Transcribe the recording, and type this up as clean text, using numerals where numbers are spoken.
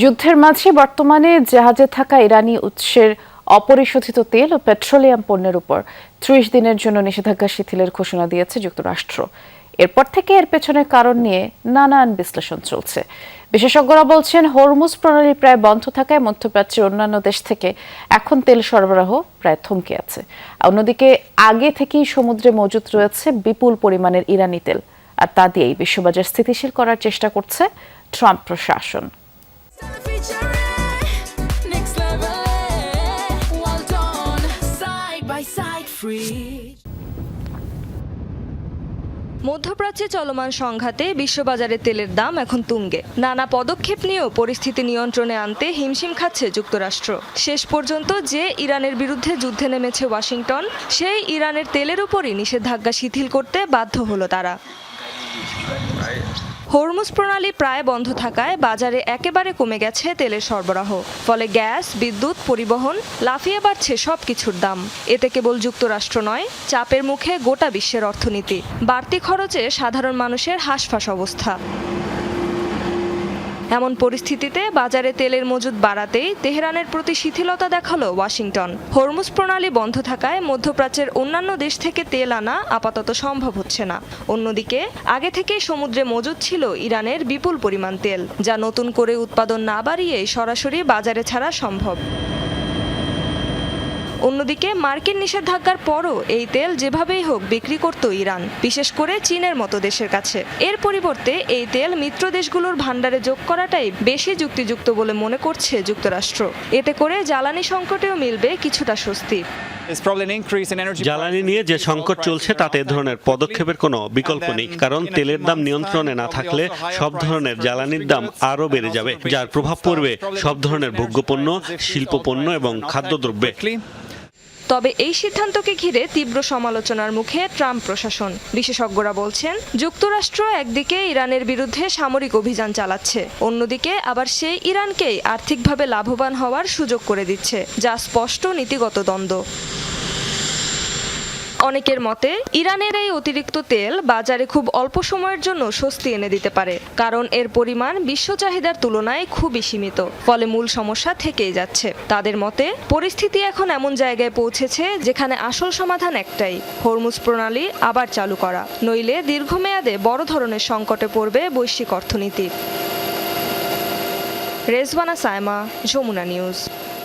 যুদ্ধের মাঝে বর্তমানে জাহাজে থাকা ইরানি উৎসের অপরিশোধিত তেল ও পেট্রোলিয়াম পণ্যের উপর ৩০ দিনের জন্য নিষেধাজ্ঞা শিথিলের ঘোষণা দিয়েছে যুক্তরাষ্ট্র। এরপর থেকে এর পেছনের কারণ নিয়ে নানান বিশ্লেষণ চলছে। বিশেষজ্ঞরা বলছেন, হরমুজ প্রণালী প্রায় বন্ধ থাকায় মধ্যপ্রাচ্যের অন্যান্য দেশ থেকে এখন তেল সরবরাহ প্রায় থমকে আছে। অন্যদিকে আগে থেকেই সমুদ্রে মজুত রয়েছে বিপুল পরিমাণের ইরানি তেল, আর তা দিয়েই বিশ্ববাজার স্থিতিশীল করার চেষ্টা করছে ট্রাম্প প্রশাসন। মধ্যপ্রাচ্যে চলমান সংঘাতে বিশ্ববাজারে তেলের দাম এখন তুঙ্গে। নানা পদক্ষেপ নিয়েও পরিস্থিতি নিয়ন্ত্রণে আনতে হিমশিম খাচ্ছে যুক্তরাষ্ট্র। শেষ পর্যন্ত যে ইরানের বিরুদ্ধে যুদ্ধে নেমেছে ওয়াশিংটন, সেই ইরানের তেলের উপরই নিষেধাজ্ঞা শিথিল করতে বাধ্য হলো তারা। হরমুজ প্রণালী প্রায় বন্ধ থাকায় বাজারে একেবারে কমে গেছে তেলের সরবরাহ। ফলে গ্যাস, বিদ্যুৎ, পরিবহন লাফিয়ে বাড়ছে সবকিছুর দাম। এতে কেবল যুক্তরাষ্ট্র নয়, চাপের মুখে গোটা বিশ্বের অর্থনীতি। বাড়তি খরচে সাধারণ মানুষের হাঁসফাঁস অবস্থা। এমন পরিস্থিতিতে বাজারে তেলের মজুদ বাড়াতেই তেহরানের প্রতি শিথিলতা দেখালো ওয়াশিংটন। হরমুজ প্রণালী বন্ধ থাকায় মধ্যপ্রাচ্যের অন্যান্য দেশ থেকে তেল আনা আপাতত সম্ভব হচ্ছে না। অন্যদিকে আগে থেকেই সমুদ্রে মজুদ ছিল ইরানের বিপুল পরিমাণ তেল, যা নতুন করে উৎপাদন না বাড়িয়েই সরাসরি বাজারে ছাড়া সম্ভব। অন্যদিকে মার্কিন নিষেধাজ্ঞার পরও এই তেল যেভাবেই হোক বিক্রি করত ইরান, বিশেষ করে চীনের মতো দেশের কাছে। এর পরিবর্তে এই তেল মিত্র দেশগুলোর ভান্ডারে যোগ করাটাই বেশি যুক্তিযুক্ত বলে মনে করছে যুক্তরাষ্ট্র। এতে করে জ্বালানি সংকটেও মিলবে কিছুটা স্বস্তি। জ্বালানি নিয়ে যে সংকট চলছে তাতে এ ধরনের পদক্ষেপের কোনো বিকল্প নেই, কারণ তেলের দাম নিয়ন্ত্রণে না থাকলে সব ধরনের জ্বালানির দাম আরও বেড়ে যাবে, যার প্রভাব পড়বে সব ধরনের ভোগ্যপণ্য, শিল্পপণ্য এবং খাদ্যদ্রব্যে। তবে এই সিদ্ধান্তকে ঘিরে তীব্র সমালোচনার মুখে ট্রাম্প প্রশাসন। বিশেষজ্ঞরা বলছেন, যুক্তরাষ্ট্র একদিকে ইরানের বিরুদ্ধে সামরিক অভিযান চালাচ্ছে, অন্যদিকে আবার সেই ইরানকেই আর্থিকভাবে লাভবান হওয়ার সুযোগ করে দিচ্ছে, যা স্পষ্ট নীতিগত দ্বন্দ্ব। অনেকের মতে ইরানের এই অতিরিক্ত তেল বাজারে খুব অল্প সময়ের জন্য স্বস্তি এনে দিতে পারে, কারণ এর পরিমাণ বিশ্ব চাহিদার তুলনায় খুবই সীমিত। ফলে মূল সমস্যা থেকেই যাচ্ছে। তাদের মতে পরিস্থিতি এখন এমন জায়গায় পৌঁছেছে যেখানে আসল সমাধান একটাই, হরমুজ প্রণালী আবার চালু করা, নইলে দীর্ঘমেয়াদে বড় ধরনের সংকটে পড়বে বৈশ্বিক অর্থনীতি। রেজওয়ানা সায়মা, যমুনা নিউজ।